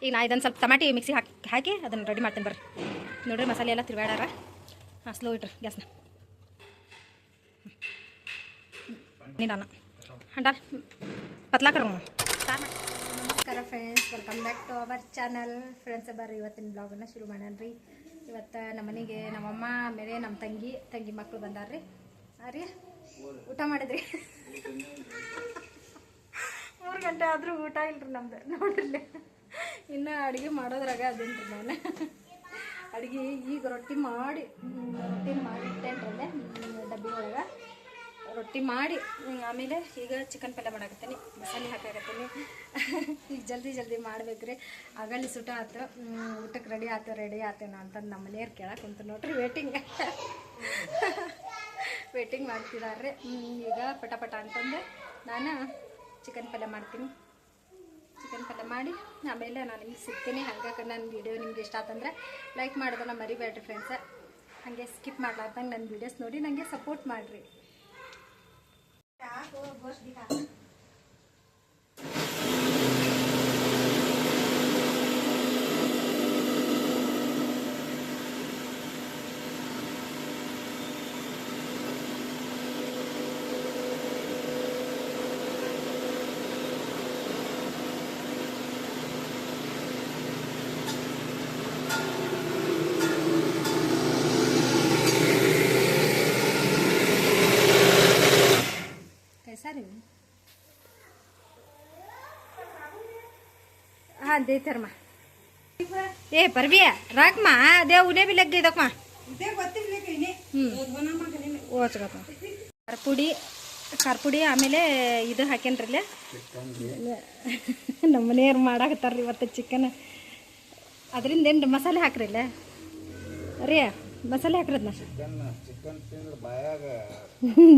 ಈಗ ನಾ ಇದನ್ನು ಸ್ವಲ್ಪ ಟಮಾಟಿ ಮಿಕ್ಸಿ ಹಾಕಿ ಅದನ್ನು ರೆಡಿ ಮಾಡ್ತೀನಿ ಬರ್ರಿ. ನೋಡ್ರಿ ಮಸಾಲೆ ಎಲ್ಲ ತಿರುಗಾಡಾರ. ಹಾಂ, ಸ್ಲೋ ಇಟ್ರಿ ಗ್ಯಾಸ್ನ. ನೀಡೋಣ ಹಂಡಾಲ್ ಪತ್ಲಾ ಕರ ನಮಸ್ಕಾರ friends, welcome back to our channel. Friends ಬರ್ರಿ ಇವತ್ತಿನ ಬ್ಲಾಗನ್ನು ಶುರು ಮಾಡೋಣ. ಇವತ್ತು ನಮ್ಮ ಮನೆಗೆ ನಮ್ಮಮ್ಮ ಆಮೇಲೆ ನಮ್ಮ ತಂಗಿ ಮಕ್ಕಳು ಬಂದಾರ್ರಿ. ರೀ ಊಟ ಮಾಡಿದ್ರಿ 3 ಗಂಟೆ ಆದರೂ ಊಟ ಇಲ್ರಿ ನಮ್ದು. ನೋಡ್ರಿ ಇನ್ನೂ ಅಡುಗೆ ಮಾಡೋದ್ರಾಗ ಅದೇನ್ರಿ ನಾನು ಅಡುಗೆ ಈಗ ರೊಟ್ಟಿ ಮಾಡಿಟ್ಟೇನ್ರಲ್ಲೇ ಡಬ್ಬಿ ಒಳಗೆ ರೊಟ್ಟಿ ಮಾಡಿ ಆಮೇಲೆ ಈಗ ಚಿಕನ್ ಪಲ್ಯ ಮಾಡಾಕತ್ತೀನಿ, ಮಸಾಲೆ ಹಾಕಾಕತ್ತೀನಿ. ಈಗ ಜಲ್ದಿ ಮಾಡ್ಬೇಕ್ರಿ. ಆಗಲಿ ಸುಟ ಆಯ್ತು, ಊಟಕ್ಕೆ ರೆಡಿ ಆತೇನೋ ಅಂತಂದು ನಮ್ಮ ಮನೆಯವ್ರು ಕೇಳಕ್ಕೆ ಕುಂತು ನೋಡ್ರಿ. ವೇಟಿಂಗ್ ಮಾಡ್ತಿದಾರ್ರಿ. ಈಗ ಪಟ ಅಂತಂದು ನಾನು ಚಿಕನ್ ಪಲ್ಯ ಮಾಡ್ತೀನಿ. ಚಿಕನ್ ಪಲ್ಯ ಮಾಡಿ ಆಮೇಲೆ ನಾನು ನಿಮ್ಗೆ ಸಿಗ್ತೀನಿ. ಹಂಗಾಗಿ ನನ್ನ ವೀಡಿಯೋ ನಿಮ್ಗೆ ಇಷ್ಟ ಆತಂದ್ರೆ ಲೈಕ್ ಮಾಡೋದನ್ನ ಮರಿಬೇಡ್ರಿ ಫ್ರೆಂಡ್ಸ. ಹಾಗೆ ಸ್ಕಿಪ್ ಮಾಡ್ಲಾರ್ದಂಗೆ ನನ್ನ ವೀಡಿಯೋಸ್ ನೋಡಿ ನನಗೆ ಸಪೋರ್ಟ್ ಮಾಡಿರಿ. हाँ देते रमा ए परबिया राख मा दे उन्हें भी लग गई दक मा ಖಾರಪುಡಿ ಆಮೇಲೆ ಇದು ಹಾಕೇನ್ರಿ. ನಮ್ಮ ಮನೆಯವ್ರು ಮಾಡಾಕತ್ತಾರ್ರಿ ಇವತ್ತು ಚಿಕನ್. ಅದರಿಂದ ಏನು ಮಸಾಲೆ ಹಾಕ್ರಿಲ್ಲ ರೀ, ಮಸಾಲೆ ಹಾಕ್ರದ್ನ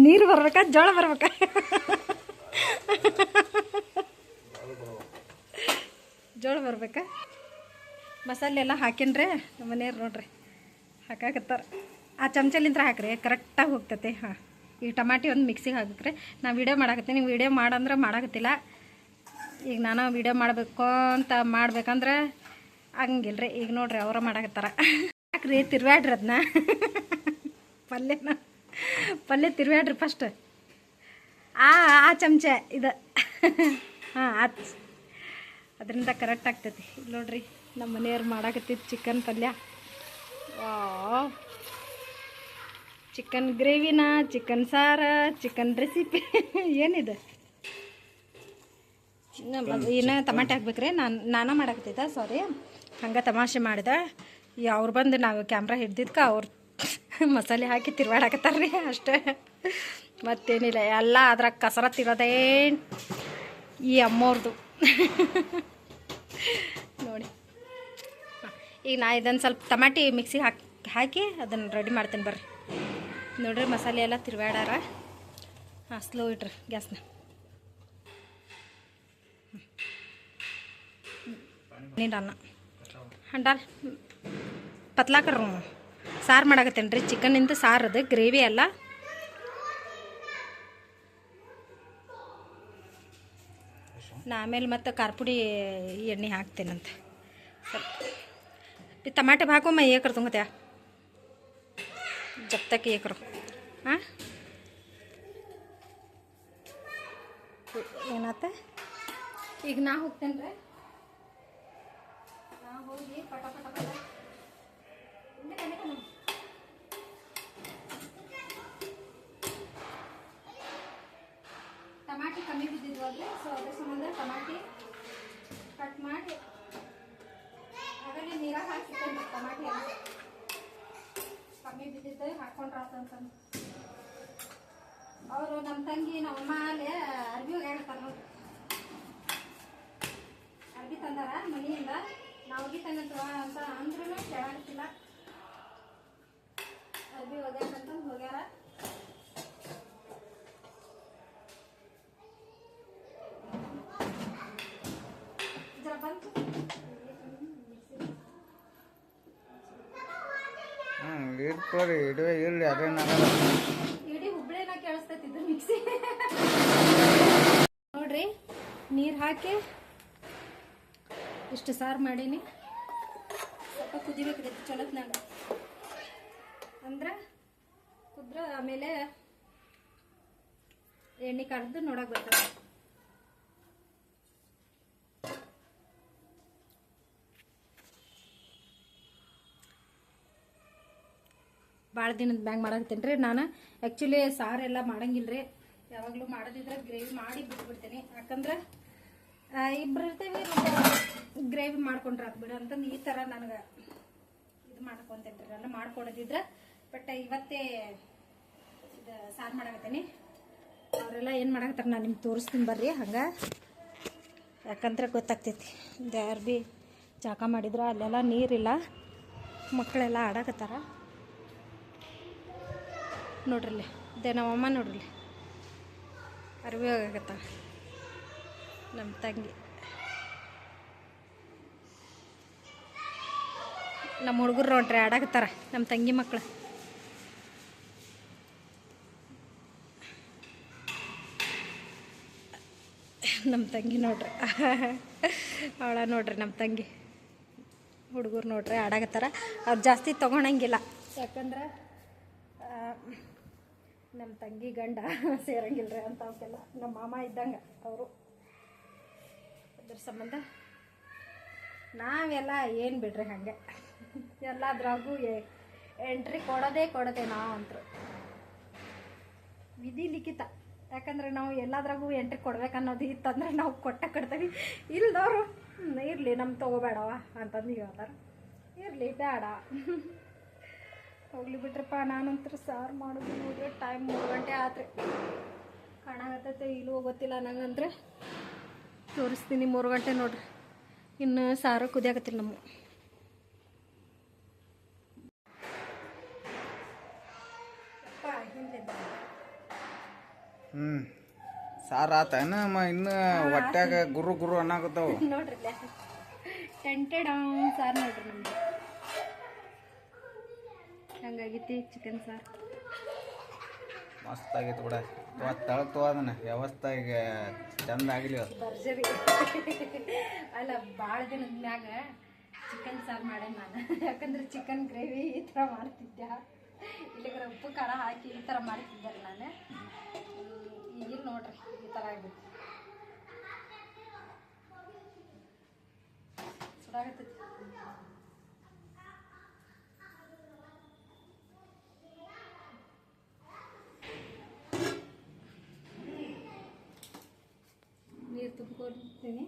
ನೀರು ಬರ್ಬೇಕಾ ಜೋಳ ಬರ್ಬೇಕಾ? ಜೋಳ ಬರ್ಬೇಕಾ? ಮಸಾಲೆ ಎಲ್ಲ ಹಾಕೇನ್ರಿ ನಮ್ಮ ಮನೆಯವ್ರು ನೋಡ್ರಿ ಹಾಕಾಕತ್ತಾರ. ಆ ಚಮಚಲಿಂತ್ರ ಹಾಕ್ರಿ, ಕರೆಕ್ಟಾಗಿ ಹೋಗ್ತೈತೆ. ಹಾಂ, ಈಗ ಟಮಾಟಿ ಒಂದು ಮಿಕ್ಸಿಗೆ ಹಾಕ್ಬೇಕ್ರಿ. ನಾನು ವೀಡಿಯೋ ಮಾಡಾಕತ್ತೀನಿ, ನೀವು ವೀಡಿಯೋ ಮಾಡಂದ್ರೆ ಮಾಡಾಕತ್ತಿಲ್ಲ. ಈಗ ನಾನು ವೀಡಿಯೋ ಮಾಡಬೇಕು ಅಂತ ಮಾಡ್ಬೇಕಂದ್ರೆ ಹಂಗಿಲ್ರಿ. ಈಗ ನೋಡ್ರಿ ಅವರ ಮಾಡಾಕತ್ತಾರ. ಹಾಕ್ರಿ, ತಿರ್ವ್ಯಾಡ್ರಿ ಅದನ್ನ ಪಲ್ಯ ತಿರ್ವ್ಯಾಡ್ರಿ ಫಸ್ಟ್. ಆ ಚಮಚ ಇದು ಹಾಂ ಅದರಿಂದ ಕರೆಕ್ಟ್ ಆಗ್ತೈತಿ. ನೋಡ್ರಿ ನಮ್ಮ ಮನೆಯವ್ರು ಮಾಡಾಕತ್ತಿದ್ದು ಚಿಕನ್ ಪಲ್ಯ. ಚಿಕನ್ ಗ್ರೇವಿನ, ಚಿಕನ್ ಸಾರ, ಚಿಕನ್ ರೆಸಿಪಿ ಏನಿದೆ. ಏನೋ ಟಮಾಟೆ ಹಾಕ್ಬೇಕ್ರಿ. ನಾನು ಮಾಡಾಕತ್ತಿದ್ದೆ, ಸಾರಿ ಹಂಗೆ ತಮಾಷೆ ಮಾಡಿದೆ. ಅವ್ರು ಬಂದು ನಾವು ಕ್ಯಾಮ್ರಾ ಹಿಡ್ದಿದ್ಕೆ ಅವ್ರು ಮಸಾಲೆ ಹಾಕಿ ತಿರ್ವಾಡಾಕತ್ತಾರ್ರಿ ಅಷ್ಟೇ, ಮತ್ತೇನಿಲ್ಲ. ಎಲ್ಲ ಅದ್ರಾಗ ಕಸರತ್ತಿರೋದೇ ಈ ಅಮ್ಮವ್ರದ್ದು ನೋಡಿ. ಈಗ ನಾ ಇದನ್ನು ಸ್ವಲ್ಪ ಟಮಾಟಿ ಮಿಕ್ಸಿಗೆ ಹಾಕಿ ಅದನ್ನು ರೆಡಿ ಮಾಡ್ತೀನಿ ಬರ್ರಿ. ನೋಡ್ರಿ ಮಸಾಲೆ ಎಲ್ಲ ತಿರ್ವಾಡಾರ. ಹಾಂ, ಸ್ಲೋ ಇಟ್ರಿ ಗ್ಯಾಸ್ನ. ನೀಡೋಣ ಹಂಡಾಲ್ ಪತ್ಲಾ ಕರ ಸಾರು ಮಾಡಾಕತ್ತೇನೆ ರೀ. ಚಿಕನಿಂದ ಸಾರು, ಅದು ಗ್ರೇವಿ ಅಲ್ಲ. ನಾ ಆಮೇಲೆ ಮತ್ತು ಖಾರಪುಡಿ ಎಣ್ಣೆ ಹಾಕ್ತೇನಂತ. ಸ್ವಲ್ಪ टमाटे भाको मैं ये कर दूँगा क्या जब तक ये करो. हाँ ಏನಾತ ಈಗ ನಾ ಹೋಗ್ತೇನೆ ರೀ. ನಾ ಹೋಗಿ ಪಟ ಟಮಾಟಿ ಕಮ್ಮಿ ಬಿದ್ದಿದ್ವಲ್ರಿ, ಸೊ ಅದ್ರ ಸಂಬಂಧ ಟಮಾಟಿ ಕಟ್ ಮಾಡಿ ಆಗಲೇ ನೀರಾಗ ಹಾಕಿರ್ತೇನೆ. ಟಮಾಟಿ ಎಲ್ಲ ಕಮ್ಮಿ ಬಿದ್ದಿದ್ದೆ ಹಾಕ್ಕೊಂಡ್ರಾತಂತಂದು ಅವರು ನಮ್ಮ ತಂಗಿ ನಮ್ಮಮ್ಮ ಅಲ್ಲೇ ಅರ್ಬಿ ಹೋಗ್ಯಾಡ್ತಾರ ನೋಡ್ರಿ. ಅರ್ಬಿ ತಂದಾರ ಮನೆಯಿಂದ. ನಾವು ಅರ್ಬಿ ತಂಗಂತ ಅಂತ ಅಂದ್ರೂ ಕೇಳಾಗ್ತಿಲ್ಲ. ಅರ್ಬಿ ಹೋಗ್ಯಾರಂತಂದು ಹೋಗ್ಯಾರ. ಜರ ಬಂತು ಇಡೀ ಹುಬ್ಳಿನ ಕೇಳಿಸ್ತೈತಿ ಇದು ಮಿಕ್ಸಿ. ನೋಡ್ರಿ ನೀರು ಹಾಕಿ ಇಷ್ಟು ಸಾರು ಮಾಡೀನಿ. ಸ್ವಲ್ಪ ಕುದಿಬೇಕು ಚಲೋತ್ನಾಗ, ಅಂದ್ರೆ ಕುದ್ರ ಆಮೇಲೆ ಎಣ್ಣೆ ಕಡ್ದು ನೋಡಕ್ ಬರ್ತದೆ. ಭಾಳ ದಿನದ ಬ್ಯಾಂಗ್ ಮಾಡಾಕತ್ತೀನಿ ರೀ ನಾನು. ಆ್ಯಕ್ಚುಲಿ ಸಾರೆಲ್ಲ ಮಾಡಂಗಿಲ್ಲ ರೀ, ಯಾವಾಗಲೂ ಮಾಡೋದಿದ್ರೆ ಗ್ರೇವಿ ಮಾಡಿ ಬಿಟ್ಬಿಡ್ತೀನಿ. ಯಾಕಂದ್ರೆ ಇಬ್ಬರು ಇರ್ತೀವಿ, ಗ್ರೇವಿ ಮಾಡ್ಕೊಂಡ್ರೆ ಬಿಡು ಅಂತಂದು ಈ ಥರ ನನಗೆ ಇದು ಮಾಡ್ಕೊತೀನಿ ರೀ. ನಾನು ಮಾಡ್ಕೊಡೋದಿದ್ರೆ ಬಟ್ ಇವತ್ತೇ ಇದು ಸಾರು ಮಾಡಾಕತ್ತೀನಿ. ಅವರೆಲ್ಲ ಏನು ಮಾಡಾಕತ್ತಾರೆ ನಾನು ನಿಮ್ಗೆ ತೋರಿಸ್ತೀನಿ ಬರ್ರಿ ಹಂಗೆ, ಯಾಕಂದ್ರೆ ಗೊತ್ತಾಗ್ತೈತಿ. ಯಾರು ಭೀ ಜಾಕ ಮಾಡಿದ್ರೆ ಅಲ್ಲೆಲ್ಲ ನೀರಿಲ್ಲ, ಮಕ್ಕಳೆಲ್ಲ ಆಡಾಕತ್ತಾರ ನೋಡ್ರಿಲ್ಲಿ. ಇದೇ ನಮ್ಮಮ್ಮ ನೋಡ್ರಿ ಅರಿವಿ ಹೋಗಾಕತ್ತ ನಮ್ಮ ತಂಗಿ. ನಮ್ಮ ಹುಡುಗರು ನೋಡ್ರಿ ಆಡಾಕತ್ತಾರ, ನಮ್ಮ ತಂಗಿ ಮಕ್ಕಳು. ನಮ್ಮ ತಂಗಿ ನೋಡ್ರಿ ಅವಳ ನೋಡ್ರಿ ನಮ್ಮ ತಂಗಿ. ಹುಡುಗರು ನೋಡ್ರಿ ಆಡಾಕತ್ತಾರ. ಅವ್ರು ಜಾಸ್ತಿ ತೊಗೊಳಂಗಿಲ್ಲ, ಯಾಕಂದ್ರೆ ನಮ್ಮ ತಂಗಿ ಗಂಡ ಸೇರಂಗಿಲ್ಲ ರೀ ಅಂಥವಕ್ಕೆಲ್ಲ. ನಮ್ಮ ಮಾಮ ಇದ್ದಂಗೆ ಅವರು, ಅದ್ರ ಸಂಬಂಧ ನಾವೆಲ್ಲ ಏನು ಬಿಡ್ರಿ ಹಾಗೆ ಎಲ್ಲದ್ರಾಗೂ ಎಂಟ್ರಿ ಕೊಡೋದೇ ನಾವು ಅಂತರು ವಿಧಿ ಲಿಖಿತ. ಯಾಕಂದ್ರೆ ನಾವು ಎಲ್ಲದ್ರಾಗೂ ಎಂಟ್ರಿ ಕೊಡ್ಬೇಕನ್ನೋದು ಇತ್ತಂದ್ರೆ ನಾವು ಕೊಡ್ತೀವಿ. ಇಲ್ದವರು ಇರಲಿ ನಮ್ಮ ತೊಗೋಬೇಡವ ಅಂತಂದು ಹೇಳ್ತಾರೆ. ಇರಲಿ ಬೇಡ ಹೋಗ್ಲಿ ಬಿಟ್ರಪ್ಪ. ನಾನಂತರ ಸಾರು ಮಾಡೋದು ನೋಡ್ರಿ ಟೈಮ್ 3 ಗಂಟೆ ಆತ್ರಿ. ಕಾಣಾಗತ್ತೈತೆ ಇಲ್ಲೂ ಗೊತ್ತಿಲ್ಲ ನಂಗಂದ್ರೆ ತೋರಿಸ್ತೀನಿ. 3 ಗಂಟೆ ನೋಡ್ರಿ, ಇನ್ನು ಸಾರು ಕುದಿಯಾಕತ್ತಿಲ್ಲ ನಮ್ಮ. ಸಾರು ಆತನ ಇನ್ನು ಹೊಟ್ಯಾಗ ಗುರು ಗುರು ಅನ್ನಾಗತ್ತಾವ ನೋಡ್ರಿ. ಟೆಂಟೆಡ್ ಸಾರು ನೋಡ್ರಿ ನಮ್ದು ಹಂಗಾಗೈತಿ. ಚಿಕನ್ ಸಾರು ಮಸ್ತ್ ಆಗೈತಿ ಬಿಡ. ತಳಕ್ ಅದನ್ನ ವ್ಯವಸ್ಥೆ ಈಗ ಚಂದ ಆಗಲಿ ಭರ್ಜರಿ. ಅಲ್ಲ ಭಾಳ ದಿನದ ಮ್ಯಾಗ ಚಿಕನ್ ಸಾರು ಮಾಡೇನಿ ನಾನು. ಯಾಕಂದ್ರೆ ಚಿಕನ್ ಗ್ರೇವಿ ಈ ಥರ ಮಾಡ್ತಿದ್ದೆ, ಇಲ್ಲಿಗರ ಉಪ್ಪು ಖಾರ ಹಾಕಿ ಈ ಥರ ಮಾಡ್ತಿದ್ದೆ ನಾನು. ಈಗ ನೋಡ್ರಿ ಈ ಥರ ಆಗ್ಬೇಕು. ಸುಡಾಗತ್ತೈತಿ. ನೀರು ತುಂಬ್ಕೊಳ್ತೀನಿ.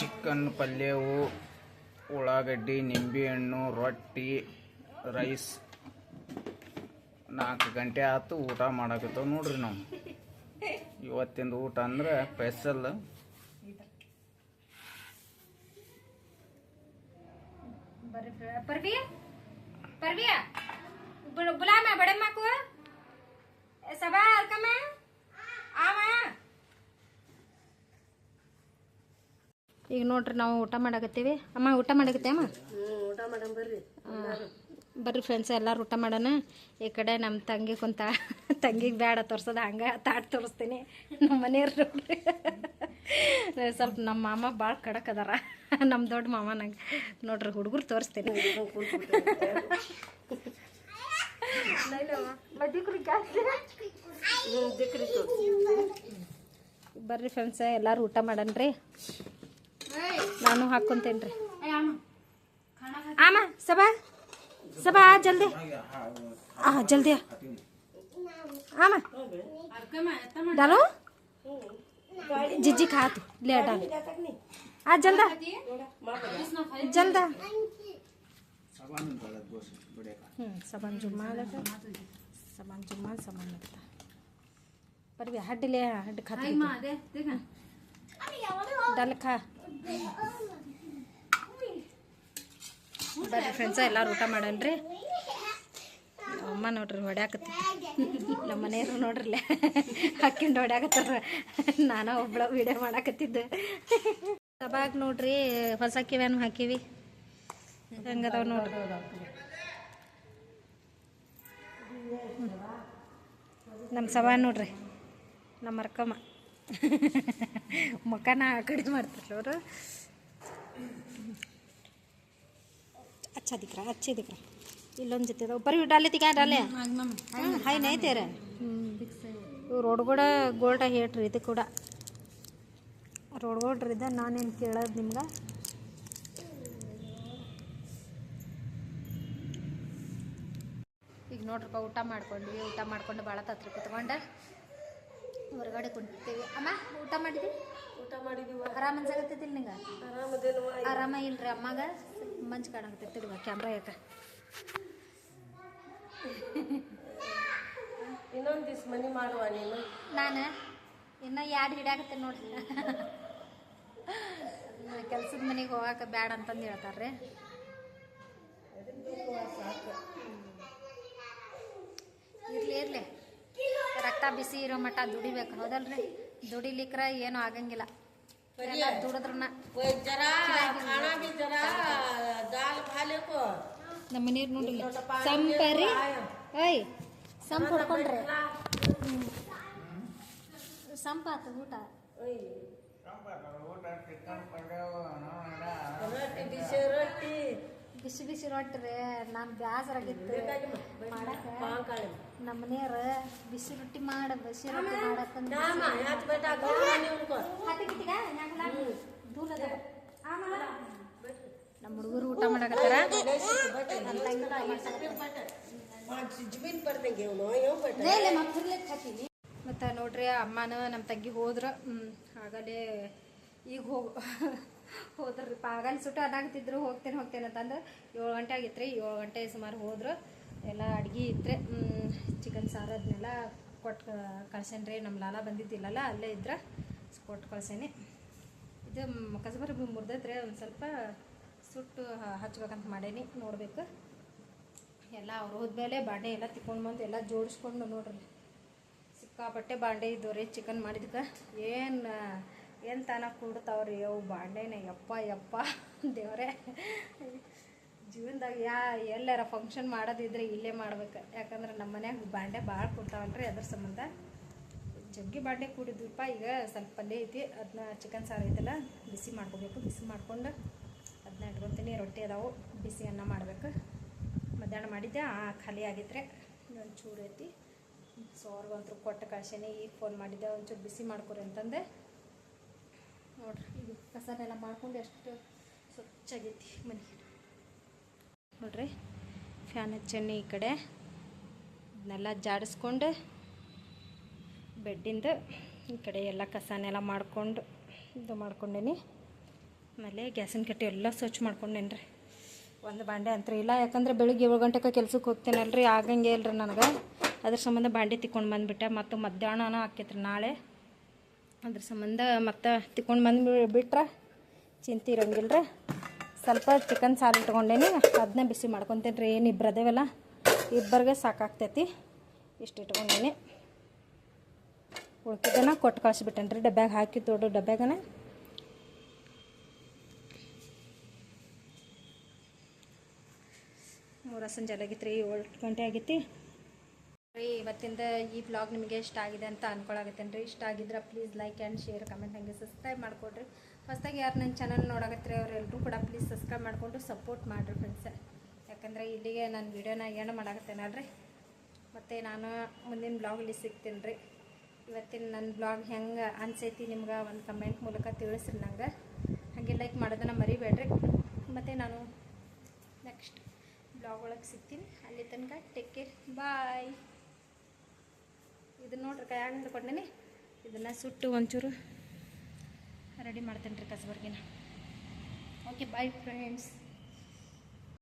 ಚಿಕನ್ ಪಲ್ಯವು, ಉಳ್ಳಾಗಡ್ಡಿ, ನಿಂಬೆಹಣ್ಣು, ರೊಟ್ಟಿ, ರೈಸ್. 4 ಗಂಟೆ ಆಯ್ತು ಊಟ ಮಾಡಾಕತ್ತವ ನೋಡ್ರಿ ನಾವು. ಇವತ್ತಿಂದ ಊಟ ಅಂದ್ರೆ ಸ್ಪೆಷಲ್. परविया बुला मैं बड़े माँ को सबा अलका मैं आवा. ಈಗ ನೋಡ್ರಿ ನಾವು ಊಟ ಮಾಡಾಕತ್ತೀವಿ. ಅಮ್ಮ ಊಟ ಮಾಡಾಕತ್ತೆ ಅಮ್ಮ? ಊಟ ಮಾಡಮ್ ಬರ್ರಿ. ಬರ್ರಿ ಫ್ರೆಂಡ್ಸ್ ಎಲ್ಲರೂ ಊಟ ಮಾಡೋಣ. ಈ ಕಡೆ ನಮ್ಮ ತಂಗಿ ಕುಂತ, ತಂಗಿಗೆ ಬೇಡ ತೋರ್ಸೋದು, ಹಂಗೆ ತಾಟ್ ತೋರಿಸ್ತೀನಿ. ನಮ್ಮ ಮನೆಯವ್ರು ನೋಡ್ರಿ ಸ್ವಲ್ಪ ನಮ್ಮ ಮಾಮ ಭಾಳ ಖಡಕ್ ಅದಾರ. ನಮ್ಮ ದೊಡ್ಡ ಮಾಮ ನಂಗೆ ನೋಡ್ರಿ ಹುಡುಗರು ತೋರಿಸ್ತೀನಿ. ಬರ್ರಿ ಫ್ರೆಂಡ್ಸ್ ಎಲ್ಲರೂ ಊಟ ಮಾಡನ್ರಿ. ನಾನು ಹಾಕ್ಕೊಂತೇನೆ ರೀ. ಆಮ सबा सबा आ जल्दी जल्दी आमा डालो जिज्जी खा तू ले डाल आ जल्दा जल्दा सामान जुम्मा लगता सामान जुम्मा सामान लगता पर भी हड्डी ले हड्डी खाती डाल खा. ಬರ್ರಿ ಫ್ರೆಂಡ್ಸ ಎಲ್ಲರೂ ಊಟ ಮಾಡನ್ರಿ. ಅಮ್ಮ ನೋಡ್ರಿ ಹೊಡ್ಯಾಕತ್ತಿದ್ದೆ, ನಮ್ಮ ಮನೆಯವರು ನೋಡ್ರಲ್ಲೇ ಹಾಕ್ಕೊಂಡು ಹೊಡ್ಯಾಕತ್ತಾರ. ನಾನು ಒಬ್ಬಳ ವೀಡಿಯೋ ಮಾಡಾಕತ್ತಿದ್ದೆ. ಸಭಾಗ ನೋಡ್ರಿ ಹೊಸ ಕಿವ್ಯಾನು ಹಾಕಿವಿ, ಹೆಂಗದಾವ ನೋಡ್ರಿ. ನಮ್ಮ ಸವಾ ನೋಡ್ರಿ ನಮ್ಮ ಮರ್ಕಮ್ಮ ಮುಖನ ಆ ಕಡೆ ಮಾಡ್ತಾರೆ ಅವರು. अच्छा दिख रहा है, अच्छे दिख रहा है. इल्लೊಂದು ಜೊತೆ ಅದಾವ ಬರೀ डाले ती क्या डाले हाय नहीं तेरे ರೋಡ್ ಕೂಡ ಗೋಲ್ಡ ಹೇಳ್ರಿ ಇದು ಕೂಡ ರೋಡ್ ಗೋಲ್ಡ್ರಿ ಇದ್ದ ನಾನೇನು ಕೇಳೋದು ನಿಮ್ಗೆ. ಈಗ ನೋಡ್ರಪ್ಪ ಊಟ ಮಾಡ್ಕೊಂಡು ಭಾಳ ತತ್ರ ಕುತ್ಕೊಂಡು ಹೊರಗಡೆ ಕುಂತೀವಿ. ಅಮ್ಮ ಊಟ ಮಾಡಿದ್ವಿ ಆರಾಮ ಅನ್ಸಾಗತ್ತೈತಿಲ್ಲ ನಿಂಗೆ? ಆರಾಮ ಇಲ್ರಿ ಅಮ್ಮಗೆ ಮಂಚು ಕಾಣಾಕತ್ತೈತಿ ಇಡುವ ಕ್ಯಾಮ್ರಾ ಯಾಕೆ ಇನ್ನೊಂದು ದಿವ್ಸ ಮನೆ ಮಾಡುವ ನೀನು. ನಾನು ಇನ್ನು ಯಾರು ಹಿಡಿಯಾಕತ್ತೇನೆ ನೋಡ್ರಿ ಕೆಲ್ಸದ ಮನೆಗೆ ಹೋಗಾಕ ಬ್ಯಾಡ ಅಂತಂದು ಹೇಳ್ತಾರೆ. ಇರ್ಲಿ ರಕ್ತ ಬಿಸಿ ಇರೋ ಮಟ್ಟ ದುಡಿಬೇಕು ಹೌದಲ್ರಿ? ದುಡಿಲಿಕ್ರ ಏನೂ ಆಗಂಗಿಲ್ಲ. ಎಲ್ಲ ದುಡಿದ್ರನ್ನ ನಮ್ಮ ಮನೆಯವ್ರು ನೋಡ್ರಿ ಸಂಪರಿ ಓಯ್ ಸಂಪ್ ಹೊಡ್ಕೊಂಡ್ರೆ ಸಂಪಾತು ಊಟ ಬಿಸಿ ಬಿಸಿ ರೊಟ್ಟಿ ರೀ. ನಾನು ಬೇಸರಾಗಿತ್ತು ಮಾಡಕ್ಕೆ. ನಮ್ಮ ಮನೆಯವ್ರು ಬಿಸಿ ರೊಟ್ಟಿ ಬಿಸಿ ರೊಟ್ಟಿ ಮಾಡಕ್ಕಂತ ನಮ್ಮ ಹುಡುಗರು ಊಟ ಮಾಡಕತ್ತಾರ. ಮತ್ತು ನೋಡ್ರಿ ಅಮ್ಮನ ನಮ್ಮ ತಂಗಿ ಹೋದ್ರೆ ಆಗಲೇ ಈಗ ಹೋದ್ರಪ್ಪ ಆಗಲ್ಲಿ ಸುಟ್ಟು ಅನ್ನಾಗ್ತಿದ್ರು ಹೋಗ್ತೇನೆ ಅಂತಂದ್ರೆ 7 ಗಂಟೆ ಆಗಿತ್ತು ರೀ. 7 ಗಂಟೆ ಸುಮಾರು ಹೋದ್ರು. ಎಲ್ಲ ಅಡ್ಗೆ ಇತ್ತು ಚಿಕನ್ ಸಾರು ಅದನ್ನೆಲ್ಲ ಕೊಟ್ಟು ಕಳ್ಸೇನ್ರಿ. ನಮ್ಮ ಲಾಲ ಬಂದಿದ್ದಿಲ್ಲಲ್ಲ ಅಲ್ಲೇ ಇದ್ರೆ ಕೊಟ್ಟು ಕಳ್ಸೇನಿ. ಇದು ಕಸಬರಿ ಮುರಿದೈತ್ರಿ ಒಂದು ಸ್ವಲ್ಪ ಸುಟ್ಟು ಹಚ್ಬೇಕಂತ ಮಾಡೇನಿ. ನೋಡಬೇಕು ಎಲ್ಲ ಅವ್ರು ಹೋದ್ಮೇಲೆ ಬಾಂಡೆ ಎಲ್ಲ ತಿಕ್ಕೊಂಡು ಬಂದು ಎಲ್ಲ ಜೋಡಿಸ್ಕೊಂಡು ನೋಡ್ರಿ ಸಿಕ್ಕಾಪಟ್ಟೆ ಬಾಂಡೆ ಇದ್ದವು ರೀ. ಚಿಕನ್ ಮಾಡಿದ್ಕೆ ಏನು ತಾನ ಕೂಡ್ತಾವ್ರಿ ಅವು ಬಾಂಡೆನ ಯಪ್ಪ ದೇವರೇ. ಜೀವನದಾಗ ಎಲ್ಲಾರ ಫಂಕ್ಷನ್ ಮಾಡೋದಿದ್ರೆ ಇಲ್ಲೇ ಮಾಡ್ಬೇಕು. ಯಾಕಂದ್ರೆ ನಮ್ಮ ಮನ್ಯಾಗ ಬಾಂಡೆ ಭಾಳ ಕೊಡ್ತಾವಲ್ರಿ ಅದ್ರ ಸಂಬಂಧ ಜಗ್ಗಿ ಬಾಂಡೆ ಕೂಡಿದ್ವಿಪ್ಪ. ಈಗ ಸ್ವಲ್ಪ ಪಲ್ಯ ಐತಿ ಅದನ್ನ ಚಿಕನ್ ಸಾರು ಐತಲ್ಲ ಬಿಸಿ ಮಾಡ್ಕೋಬೇಕು. ಬಿಸಿ ಮಾಡ್ಕೊಂಡು ಅದನ್ನ ಇಟ್ಕೊತೀನಿ. ರೊಟ್ಟಿ ಅದಾವು ಬಿಸಿ ಅನ್ನ ಮಾಡ್ಬೇಕು. ಮಧ್ಯಾಹ್ನ ಮಾಡಿದ್ದೆ ಖಾಲಿ ಆಗಿದ್ರೆ ಒಂದು ಚೂರು ಐತಿ. ಸೊ ಅವ್ರಿಗಂತೂ ಕೊಟ್ಟು ಕಳ್ಸೇನಿ. ಈಗ ಫೋನ್ ಮಾಡಿದ್ದೆ ಒಂಚೂರು ಬಿಸಿ ಮಾಡ್ಕೊರಿ ಅಂತಂದೆ. ನೋಡ್ರಿ ಇದು ಕಸನೆಲ್ಲ ಮಾಡ್ಕೊಂಡು ಎಷ್ಟು ಸ್ವಚ್ಛಾಗೈತಿ ಮನೆ. ನೋಡ್ರಿ ಫ್ಯಾನ್ ಹಚ್ಚಣ್ಣಿ ಈ ಕಡೆ ಅದನ್ನೆಲ್ಲ ಜಾಡಿಸ್ಕೊಂಡು ಬೆಡ್ಡಿಂದ ಈ ಕಡೆ ಎಲ್ಲ ಕಸನೆಲ್ಲ ಮಾಡ್ಕೊಂಡು ಇದು ಮಾಡ್ಕೊಂಡೇನಿ. ಆಮೇಲೆ ಗ್ಯಾಸಿನ ಕಟ್ಟೆ ಎಲ್ಲ ಸ್ವಚ್ಛ ಮಾಡ್ಕೊಂಡೇನಿ ರೀ. ಒಂದು ಬಾಂಡೆ ಅಂತೂ ಇಲ್ಲ. ಯಾಕಂದ್ರೆ ಬೆಳಿಗ್ಗೆ 7 ಗಂಟೆಗೆ ಕೆಲ್ಸಕ್ಕೆ ಹೋಗ್ತೇನಲ್ರಿ ಆಗಂಗೆ ಇಲ್ರಿ ನನಗೆ. ಅದ್ರ ಸಂಬಂಧ ಬಾಂಡೆ ತಿಕ್ಕೊಂಡು ಬಂದುಬಿಟ್ಟೆ. ಮತ್ತು ಮಧ್ಯಾಹ್ನನ ಆಕೈತ್ರಿ ನಾಳೆ. ಅದ್ರ ಸಂಬಂಧ ಮತ್ತು ತಿಕ್ಕೊಂಡು ಬಂದುಬಿಟ್ರೆ ಚಿಂತೆ ಇರೋಂಗಿಲ್ಲ ರೀ. ಸ್ವಲ್ಪ ಚಿಕನ್ ಸಾರು ಇಟ್ಕೊಂಡೇನಿ ಅದನ್ನ ಬಿಸಿ ಮಾಡ್ಕೊತೇನೆ ರೀ. ಏನು ಇಬ್ಬರು ಅದೇವಲ್ಲ ಇಬ್ಬರಿಗೆ ಸಾಕಾಗ್ತೈತಿ. ಇಷ್ಟು ಇಟ್ಕೊಂಡೇನಿ. ಉಳ್ಕಿದ್ದನ್ನ ಕೊಟ್ಟು ಕಳಿಸ್ಬಿಟ್ಟೇನೆ ರೀ. ಡಬ್ಬ್ಯಾಗ ಹಾಕಿ ದೊಡ್ಡ ಡಬ್ಬ್ಯಾಗನ. ಸಂಜೆ ಆಗಿತ್ತು ರೀ. 7 ಗಂಟೆ ಆಗೈತಿ ರೀ. ಇವತ್ತಿಂದ ಈ ಬ್ಲಾಗ್ ನಿಮಗೆ ಇಷ್ಟ ಆಗಿದೆ ಅಂತ ಅನ್ಕೊಳಕತ್ತೇನೆ ರೀ. ಇಷ್ಟ ಆಗಿದ್ರೆ please like and share comment ಹಂಗೆ ಸಬ್ಸ್ಕ್ರೈಬ್ ಮಾಡಿಕೊಡ್ರಿ. ಹೊಸದಾಗಿ ಯಾರು ನನ್ನ ಚಾನಲ್ ನೋಡಕತ್ತೀರಿ ಅವರೆಲ್ಲರೂ ಕೂಡ ಪ್ಲೀಸ್ ಸಬ್ಸ್ಕ್ರೈಬ್ ಮಾಡಿಕೊಂಡು ಸಪೋರ್ಟ್ ಮಾಡಿರಿ ಫ್ರೆಂಡ್ಸ್. ಯಾಕಂದರೆ ಇಲ್ಲಿಗೆ ನಾನು ವೀಡಿಯೋನ ಏನು ಮಾಡಾಕತ್ತೇನಲ್ರಿ. ಮತ್ತು ನಾನು ಮುಂದಿನ ಬ್ಲಾಗಲ್ಲಿ ಸಿಗ್ತೀನಿ ರೀ. ಇವತ್ತಿನ ನನ್ನ ಬ್ಲಾಗ್ ಹೆಂಗೆ ಅನ್ಸೈತಿ ನಿಮ್ಗೆ ಒಂದು ಕಮೆಂಟ್ ಮೂಲಕ ತಿಳಿಸ್ರಿ ನಂಗೆ. ಹಾಗೆ ಲೈಕ್ ಮಾಡೋದನ್ನು ಮರಿಬೇಡ್ರಿ. ಮತ್ತು ನಾನು ನೆಕ್ಸ್ಟ್ ಬ್ಲಾಗ್ ಒಳಗೆ ಸಿಗ್ತೀನಿ. ಅಲ್ಲಿ ತನಕ ಟೇಕ್ ಕೇರ್ ಬಾಯ್. ಇದನ್ನು ನೋಡ್ರಿ ಕೈಯಾಗ ಹಿಡ್ಕೊಂಡೇನಿ. ಇದನ್ನು ಸುಟ್ಟು ಒಂಚೂರು ರೆಡಿ ಮಾಡ್ತೇನೆ ರೀ ಕಸಬರ್ಗಿನ. Okay bye friends.